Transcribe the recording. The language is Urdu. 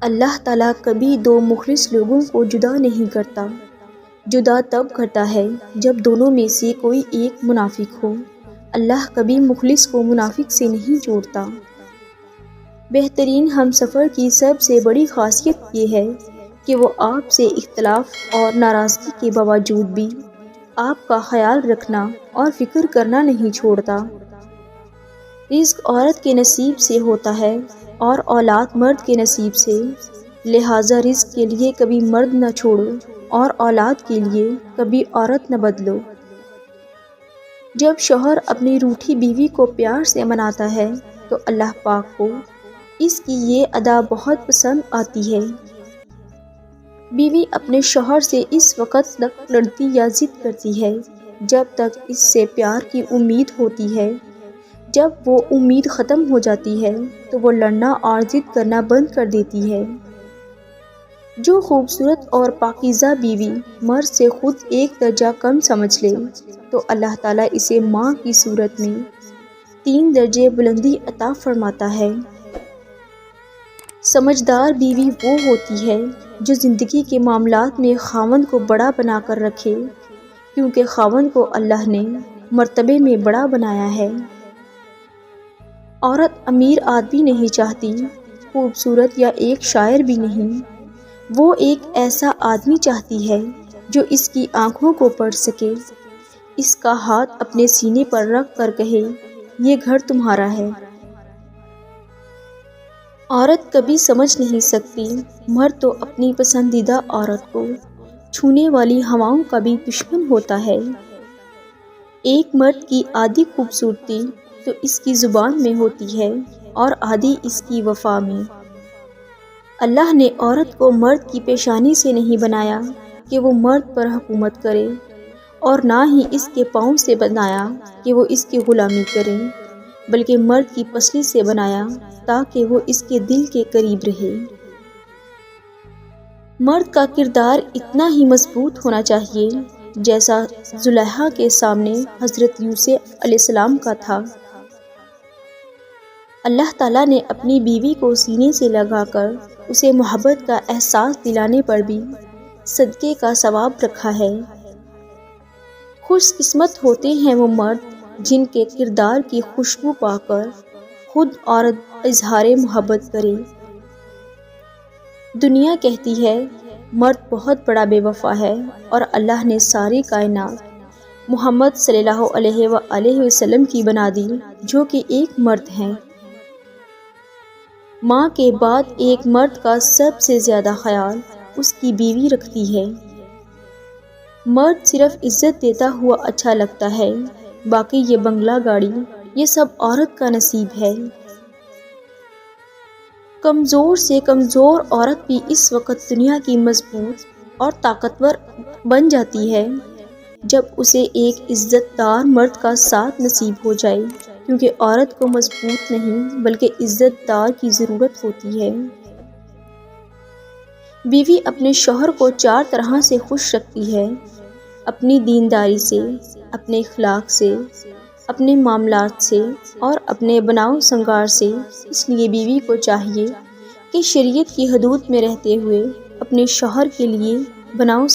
اللہ تعالیٰ کبھی دو مخلص لوگوں کو جدا نہیں کرتا، جدا تب کرتا ہے جب دونوں میں سے کوئی ایک منافق ہو۔ اللہ کبھی مخلص کو منافق سے نہیں جوڑتا۔ بہترین ہم سفر کی سب سے بڑی خاصیت یہ ہے کہ وہ آپ سے اختلاف اور ناراضگی کے باوجود بھی آپ کا خیال رکھنا اور فکر کرنا نہیں چھوڑتا۔ رزق عورت کے نصیب سے ہوتا ہے اور اولاد مرد کے نصیب سے، لہٰذا رزق کے لیے کبھی مرد نہ چھوڑو اور اولاد کے لیے کبھی عورت نہ بدلو۔ جب شوہر اپنی روٹھی بیوی کو پیار سے مناتا ہے تو اللہ پاک کو اس کی یہ ادا بہت پسند آتی ہے۔ بیوی اپنے شوہر سے اس وقت تک لڑتی یا ضد کرتی ہے جب تک اس سے پیار کی امید ہوتی ہے۔ جب وہ امید ختم ہو جاتی ہے تو وہ لڑنا اور ضد کرنا بند کر دیتی ہے۔ جو خوبصورت اور پاکیزہ بیوی مرد سے خود ایک درجہ کم سمجھ لے تو اللہ تعالیٰ اسے ماں کی صورت میں 3 درجے بلندی عطا فرماتا ہے۔ سمجھدار بیوی وہ ہوتی ہے جو زندگی کے معاملات میں خاوند کو بڑا بنا کر رکھے، کیونکہ خاوند کو اللہ نے مرتبے میں بڑا بنایا ہے۔ عورت امیر آدمی نہیں چاہتی، خوبصورت یا ایک شاعر بھی نہیں، وہ ایک ایسا آدمی چاہتی ہے جو اس کی آنکھوں کو پڑھ سکے، اس کا ہاتھ اپنے سینے پر رکھ کر کہے یہ گھر تمہارا ہے۔ عورت کبھی سمجھ نہیں سکتی مرد تو اپنی پسندیدہ عورت کو چھونے والی ہواؤں کا بھی دشمن ہوتا ہے۔ ایک مرد کی آدھی خوبصورتی تو اس کی زبان میں ہوتی ہے اور آدھی اس کی وفا میں۔ اللہ نے عورت کو مرد کی پیشانی سے نہیں بنایا کہ وہ مرد پر حکومت کرے، اور نہ ہی اس کے پاؤں سے بنایا کہ وہ اس کی غلامی کرے، بلکہ مرد کی پسلی سے بنایا تاکہ وہ اس کے دل کے قریب رہے۔ مرد کا کردار اتنا ہی مضبوط ہونا چاہیے جیسا زلیخا کے سامنے حضرت یوسف علیہ السلام کا تھا۔ اللہ تعالیٰ نے اپنی بیوی کو سینے سے لگا کر اسے محبت کا احساس دلانے پر بھی صدقے کا ثواب رکھا ہے۔ خوش قسمت ہوتے ہیں وہ مرد جن کے کردار کی خوشبو پا کر خود عورت اظہار محبت کرے۔ دنیا کہتی ہے مرد بہت بڑا بے وفا ہے، اور اللہ نے ساری کائنات محمد صلی اللہ علیہ وآلہ وسلم کی بنا دی جو کہ ایک مرد ہیں۔ ماں کے بعد ایک مرد کا سب سے زیادہ خیال اس کی بیوی رکھتی ہے۔ مرد صرف عزت دیتا ہوا اچھا لگتا ہے، باقی یہ بنگلہ گاڑی یہ سب عورت کا نصیب ہے۔ کمزور سے کمزور عورت بھی اس وقت دنیا کی مضبوط اور طاقتور بن جاتی ہے جب اسے ایک عزت دار مرد کا ساتھ نصیب ہو جائے، کیونکہ عورت کو مضبوط نہیں بلکہ عزت دار کی ضرورت ہوتی ہے۔ بیوی اپنے شوہر کو 4 طرح سے خوش رکھتی ہے: اپنی دینداری سے، اپنے اخلاق سے، اپنے معاملات سے اور اپنے بناؤ سنگار سے۔ اس لیے بیوی کو چاہیے کہ شریعت کی حدود میں رہتے ہوئے اپنے شوہر کے لیے بناؤ